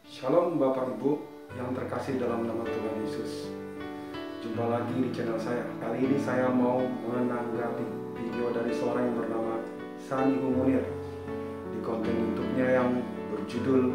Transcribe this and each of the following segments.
Shalom Bapak Ibu yang terkasih dalam nama Tuhan Yesus. Jumpa lagi di channel saya. Kali ini saya mau menanggapi video dari seorang yang bernama Sanny Munir di konten YouTube-nya yang berjudul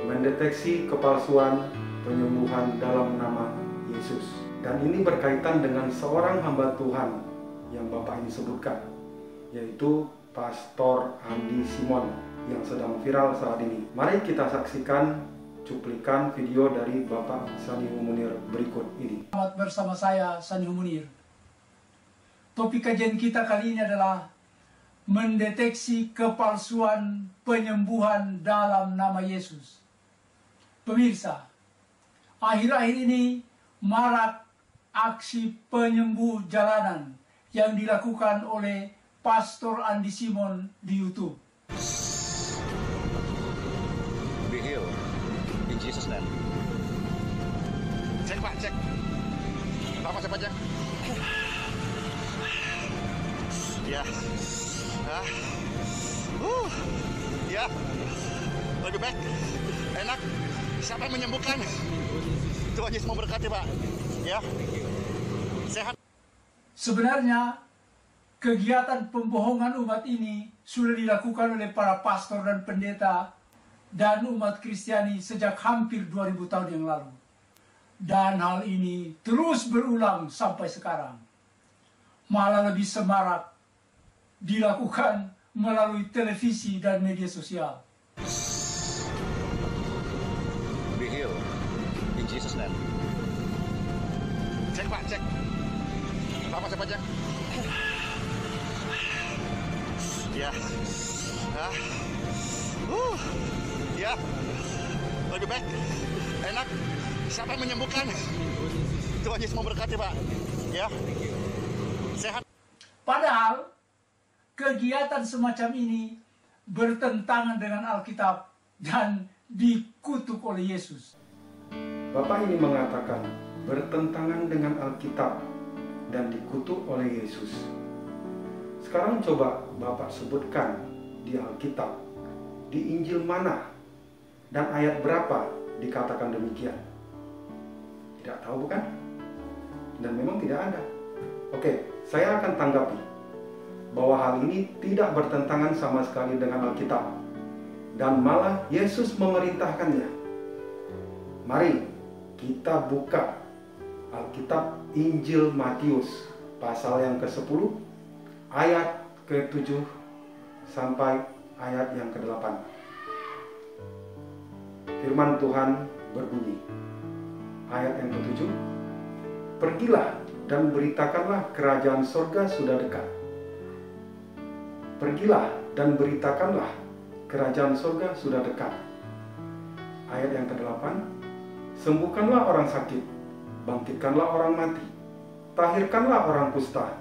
Mendeteksi Kepalsuan Penyembuhan dalam Nama Yesus. Dan ini berkaitan dengan seorang hamba Tuhan yang Bapak ini sebutkan, yaitu Pastor Andi Simon yang sedang viral saat ini. Mari kita saksikan cuplikan video dari Bapak Sanny Munir berikut ini. Selamat bersama saya, Sanny Munir. Topik kajian kita kali ini adalah mendeteksi kepalsuan penyembuhan dalam nama Yesus. Pemirsa, akhir-akhir ini marak aksi penyembuh jalanan yang dilakukan oleh Pastor Andi Simon di YouTube. Be healed in Jesus' name. Cek Pak, cek. Lama siapa aja? Ya. Ya. Lebih baik. Enak. Siapa yang menyembuhkan? Tuhan Yesus memberkati Pak. Ya. Sehat. Sebenarnya kegiatan pembohongan umat ini sudah dilakukan oleh para pastor dan pendeta dan umat Kristiani sejak hampir 2000 tahun yang lalu. Dan hal ini terus berulang sampai sekarang. Malah lebih semarak dilakukan melalui televisi dan media sosial. Be healed in Jesus' name. Cek Pak, cek. Lama siapa aja? Ya. Ya. Lebih baik. Enak. Siapa yang menyembuhkan? Tuhan Yesus memberkati Pak. Ya. Sehat. Padahal kegiatan semacam ini bertentangan dengan Alkitab dan dikutuk oleh Yesus. Bapak ini mengatakan bertentangan dengan Alkitab dan dikutuk oleh Yesus. Sekarang coba Bapak sebutkan di Alkitab, di Injil mana dan ayat berapa dikatakan demikian. Tidak tahu bukan? Dan memang tidak ada. Oke, saya akan tanggapi bahwa hal ini tidak bertentangan sama sekali dengan Alkitab dan malah Yesus memerintahkannya. Mari kita buka Alkitab Injil Matius pasal yang ke-10 ayat ke-7 sampai ayat yang ke-8. Firman Tuhan berbunyi, ayat yang ke-7, pergilah dan beritakanlah kerajaan surga sudah dekat. Pergilah dan beritakanlah kerajaan surga sudah dekat. Ayat yang ke-8, sembuhkanlah orang sakit, bangkitkanlah orang mati, tahirkanlah orang kusta,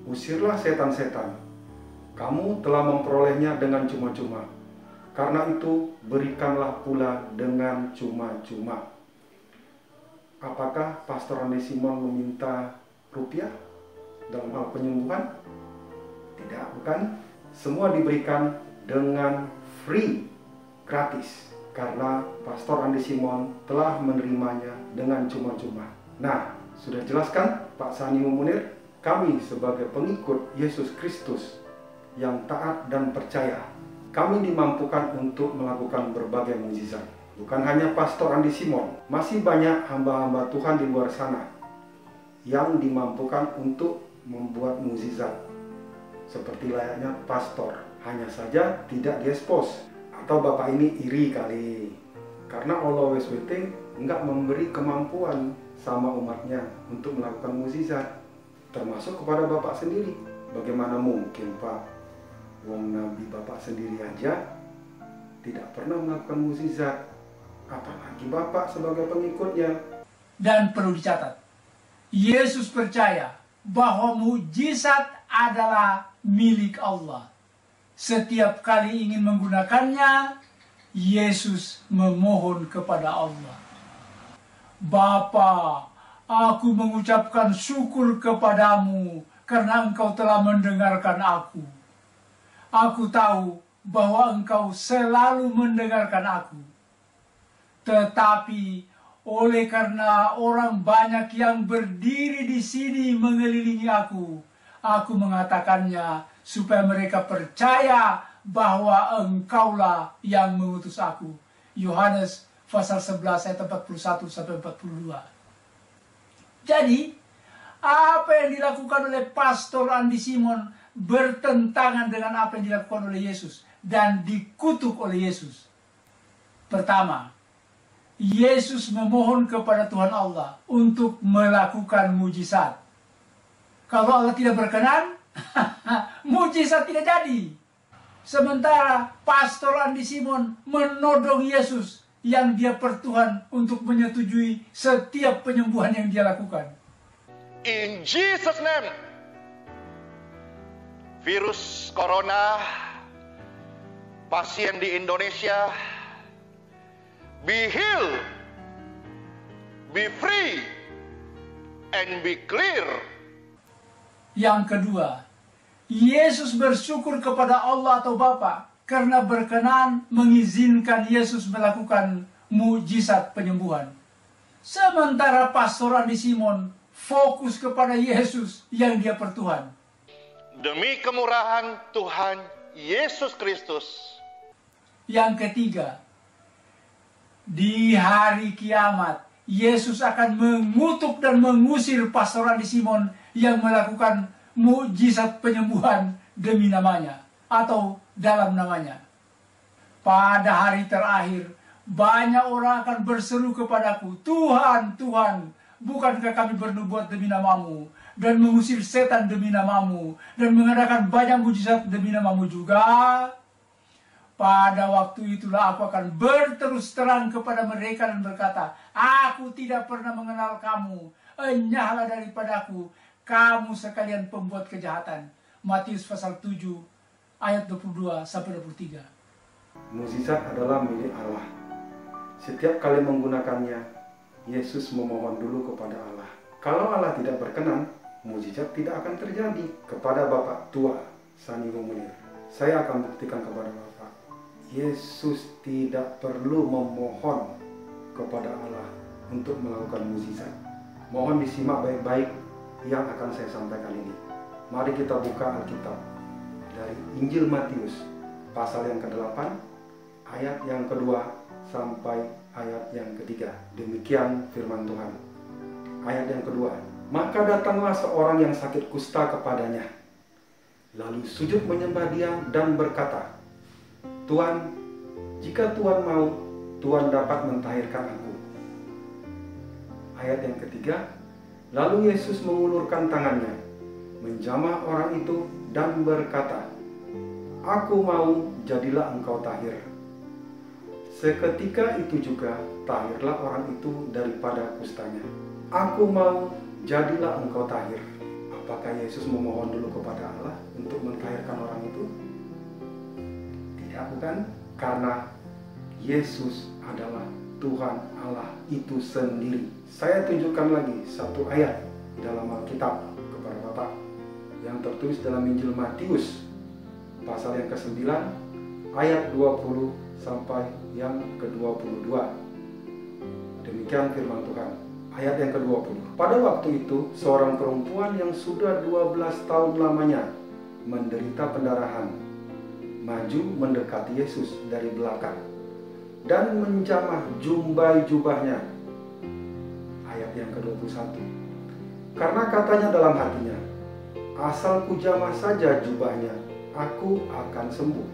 usirlah setan-setan. Kamu telah memperolehnya dengan cuma-cuma. Karena itu berikanlah pula dengan cuma-cuma. Apakah Pastor Andi Simon meminta rupiah dalam hal penyembuhan? Tidak, bukan. Semua diberikan dengan free, gratis. Karena Pastor Andi Simon telah menerimanya dengan cuma-cuma. Nah, sudah jelaskan Pak Sanny Munir? Kami sebagai pengikut Yesus Kristus yang taat dan percaya, kami dimampukan untuk melakukan berbagai mukjizat. Bukan hanya Pastor Andi Simon, masih banyak hamba-hamba Tuhan di luar sana yang dimampukan untuk membuat mukjizat seperti layaknya pastor. Hanya saja tidak diekspos. Atau Bapak ini iri kali karena Allah SWT enggak memberi kemampuan sama umatnya untuk melakukan mukjizat, termasuk kepada Bapak sendiri. Bagaimana mungkin Pak, wong Nabi Bapak sendiri aja tidak pernah melakukan mukjizat, apalagi Bapak sebagai pengikutnya. Dan perlu dicatat, Yesus percaya bahwa mukjizat adalah milik Allah. Setiap kali ingin menggunakannya, Yesus memohon kepada Allah. Bapa, aku mengucapkan syukur kepadamu karena Engkau telah mendengarkan aku. Aku tahu bahwa Engkau selalu mendengarkan aku. Tetapi oleh karena orang banyak yang berdiri di sini mengelilingi aku mengatakannya supaya mereka percaya bahwa Engkaulah yang mengutus aku. Yohanes pasal 11 ayat 41 sampai 42. Jadi, apa yang dilakukan oleh Pastor Andi Simon bertentangan dengan apa yang dilakukan oleh Yesus dan dikutuk oleh Yesus. Pertama, Yesus memohon kepada Tuhan Allah untuk melakukan mujizat. Kalau Allah tidak berkenan, mujizat tidak jadi. Sementara Pastor Andi Simon menodong Yesus yang dia pertuhan untuk menyetujui setiap penyembuhan yang dia lakukan. In Jesus' name, virus corona, pasien di Indonesia, be healed, be free, and be clear. Yang kedua, Yesus bersyukur kepada Allah atau Bapa karena berkenan mengizinkan Yesus melakukan mujizat penyembuhan. Sementara Pastor Andi Simon fokus kepada Yesus yang dia pertuhan. Demi kemurahan Tuhan Yesus Kristus. Yang ketiga, di hari kiamat, Yesus akan mengutuk dan mengusir Pastor Andi Simon yang melakukan mujizat penyembuhan demi namanya atau dalam namanya. Pada hari terakhir, banyak orang akan berseru kepadaku, Tuhan, Tuhan, bukankah kami bernubuat demi namamu dan mengusir setan demi namamu dan mengadakan banyak mujizat demi namamu juga? Pada waktu itulah aku akan berterus terang kepada mereka dan berkata, aku tidak pernah mengenal kamu, enyahlah daripadaku, kamu sekalian pembuat kejahatan. Matius pasal 7 ayat 22 sampai 23. Mukjizat adalah milik Allah. Setiap kali menggunakannya, Yesus memohon dulu kepada Allah. Kalau Allah tidak berkenan, mukjizat tidak akan terjadi. Kepada Bapak tua Sani Munir, saya akan buktikan kepada Bapak, Yesus tidak perlu memohon kepada Allah untuk melakukan mukjizat. Mohon disimak baik-baik yang akan saya sampaikan ini. Mari kita buka Alkitab dari Injil Matius pasal yang ke-8 ayat yang kedua sampai ayat yang ketiga. Demikian firman Tuhan. Ayat yang kedua, maka datanglah seorang yang sakit kusta kepadanya, lalu sujud menyembah dia dan berkata, Tuhan, jika Tuhan mau, Tuhan dapat mentahirkan aku. Ayat yang ketiga, lalu Yesus mengulurkan tangannya, menjamah orang itu dan berkata, aku mau, jadilah engkau tahir. Seketika itu juga tahirlah orang itu daripada kustanya. Aku mau, jadilah engkau tahir. Apakah Yesus memohon dulu kepada Allah untuk mentahirkan orang itu? Tidak, bukan? Karena Yesus adalah Tuhan Allah itu sendiri. Saya tunjukkan lagi satu ayat dalam Alkitab kepada Bapak yang tertulis dalam Injil Matius pasal yang ke-9 ayat 20 sampai yang ke-22. Demikian firman Tuhan. Ayat yang ke-20. Pada waktu itu seorang perempuan yang sudah 12 tahun lamanya menderita pendarahan maju mendekati Yesus dari belakang dan menjamah jumbai jubahnya. Ayat yang ke-21. Karena katanya dalam hatinya, asal kujamah saja jubahnya, aku akan sembuh.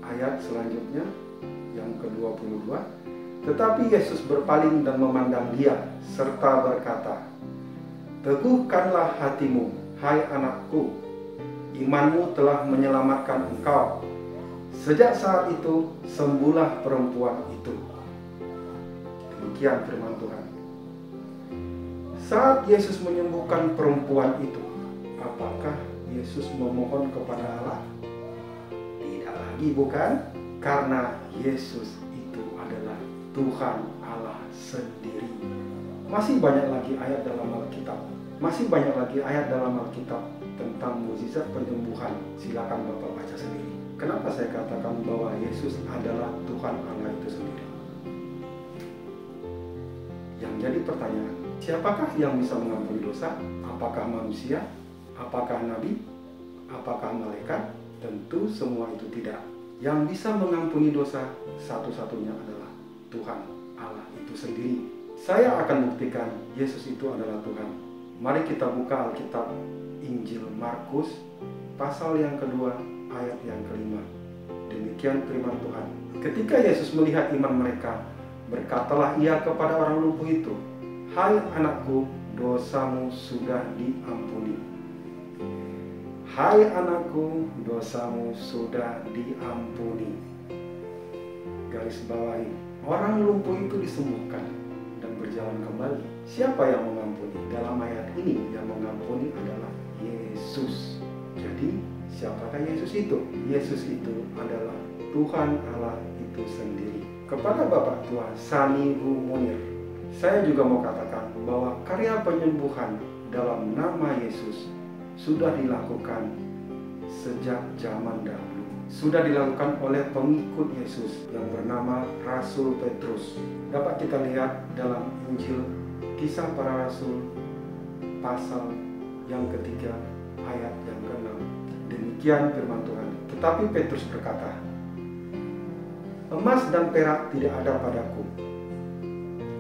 Ayat selanjutnya yang ke-22. Tetapi Yesus berpaling dan memandang dia serta berkata, teguhkanlah hatimu, hai anakku, imanmu telah menyelamatkan engkau. Sejak saat itu sembuhlah perempuan itu. Demikian firman Tuhan. Saat Yesus menyembuhkan perempuan itu, apakah Yesus memohon kepada Allah? Tidak lagi, bukan? Karena Yesus itu adalah Tuhan Allah sendiri. Masih banyak lagi ayat dalam Alkitab. Masih banyak lagi ayat dalam Alkitab tentang mukjizat penyembuhan. Silakan Bapak baca sendiri. Kenapa saya katakan bahwa Yesus adalah Tuhan Allah itu sendiri? Yang jadi pertanyaan, siapakah yang bisa mengampuni dosa? Apakah manusia? Apakah nabi? Apakah malaikat? Tentu semua itu tidak. Yang bisa mengampuni dosa satu-satunya adalah Tuhan Allah itu sendiri. Saya akan buktikan Yesus itu adalah Tuhan. Mari kita buka Alkitab Injil Markus pasal yang kedua ayat yang kelima. Demikian firman Tuhan. Ketika Yesus melihat iman mereka, berkatalah ia kepada orang lumpuh itu, "Hai anakku, dosamu sudah diampuni." Hai anakku, dosamu sudah diampuni. Garis bawahi, orang lumpuh itu disembuhkan dan berjalan kembali. Siapa yang mengampuni? Dalam ayat ini yang mengampuni adalah Yesus. Jadi, siapakah Yesus itu? Yesus itu adalah Tuhan Allah itu sendiri. Kepada Bapak Tua Sanihu Munir, saya juga mau katakan bahwa karya penyembuhan dalam nama Yesus sudah dilakukan sejak zaman dahulu. Sudah dilakukan oleh pengikut Yesus yang bernama Rasul Petrus. Dapat kita lihat dalam Injil Kisah Para Rasul pasal yang ketiga ayat yang ke-6. Demikian firman Tuhan. Tetapi Petrus berkata, "Emas dan perak tidak ada padaku,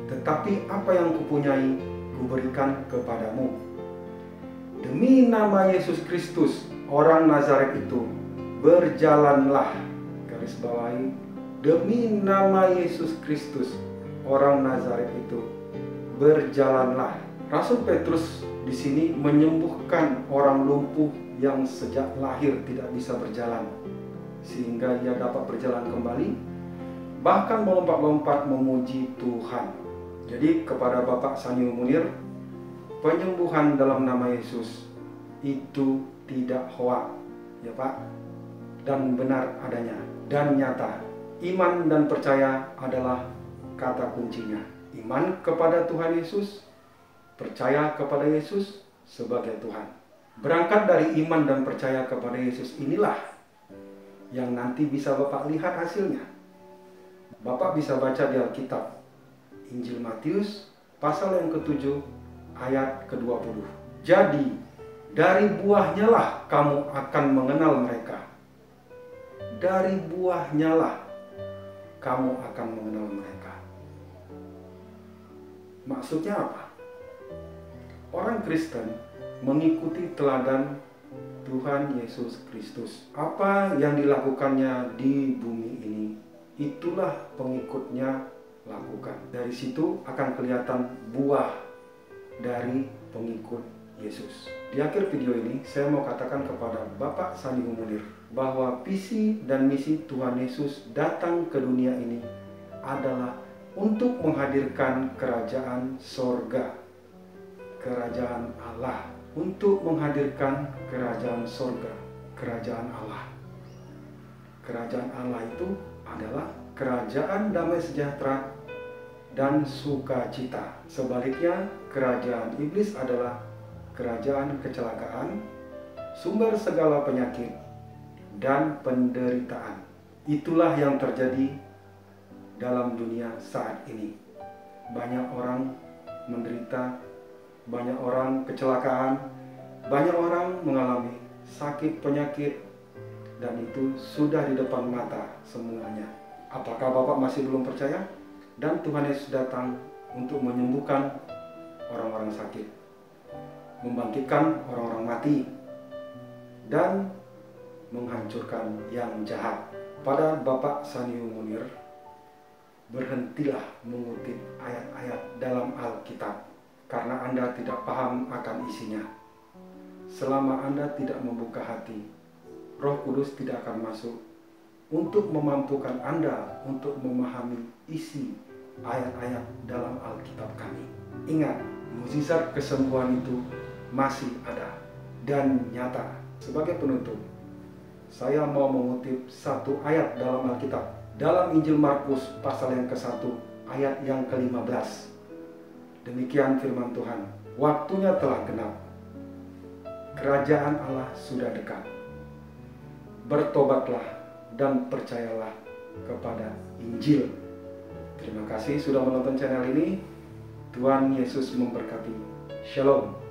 tetapi apa yang kupunyai kuberikan kepadamu. Demi nama Yesus Kristus, orang Nazaret itu, berjalanlah." Garis bawahi, demi nama Yesus Kristus, orang Nazaret itu, berjalanlah. Rasul Petrus di sini menyembuhkan orang lumpuh yang sejak lahir tidak bisa berjalan, sehingga ia dapat berjalan kembali, bahkan melompat-lompat memuji Tuhan. Jadi kepada Bapak Sanihu Munir, penyembuhan dalam nama Yesus itu tidak hoak, ya Pak, dan benar adanya dan nyata. Iman dan percaya adalah kata kuncinya. Iman kepada Tuhan Yesus, percaya kepada Yesus sebagai Tuhan. Berangkat dari iman dan percaya kepada Yesus inilah yang nanti bisa Bapak lihat hasilnya. Bapak bisa baca di Alkitab Injil Matius pasal yang ke-7 ayat ke-20. Jadi, dari buahnya lah kamu akan mengenal mereka. Dari buahnya lah kamu akan mengenal mereka. Maksudnya apa? Orang Kristen mengikuti teladan Tuhan Yesus Kristus. Apa yang dilakukannya di bumi ini, itulah pengikutnya lakukan. Dari situ akan kelihatan buah dari pengikut Yesus. Di akhir video ini, saya mau katakan kepada Bapak Sanihu Munir bahwa visi dan misi Tuhan Yesus datang ke dunia ini adalah untuk menghadirkan kerajaan sorga, kerajaan Allah, untuk menghadirkan kerajaan sorga, kerajaan Allah. Kerajaan Allah itu adalah kerajaan damai sejahtera dan sukacita. Sebaliknya, kerajaan iblis adalah kerajaan kecelakaan, sumber segala penyakit, dan penderitaan. Itulah yang terjadi dalam dunia saat ini. Banyak orang menderita, banyak orang kecelakaan, banyak orang mengalami sakit penyakit, dan itu sudah di depan mata semuanya. Apakah Bapak masih belum percaya? Dan Tuhan Yesus datang untuk menyembuhkan orang-orang sakit, membangkitkan orang-orang mati, dan menghancurkan yang jahat. Pada Bapak Sanihu Munir, berhentilah mengutip ayat-ayat dalam Alkitab karena Anda tidak paham akan isinya. Selama Anda tidak membuka hati, Roh Kudus tidak akan masuk untuk memampukan Anda untuk memahami isi ayat-ayat dalam Alkitab kami. Ingat, mukjizat kesembuhan itu masih ada dan nyata. Sebagai penutup, saya mau mengutip satu ayat dalam Alkitab, dalam Injil Markus pasal yang ke-1 ayat yang ke-15. Demikian firman Tuhan, waktunya telah genap, kerajaan Allah sudah dekat. Bertobatlah dan percayalah kepada Injil. Terima kasih sudah menonton channel ini. Tuhan Yesus memberkati. Shalom.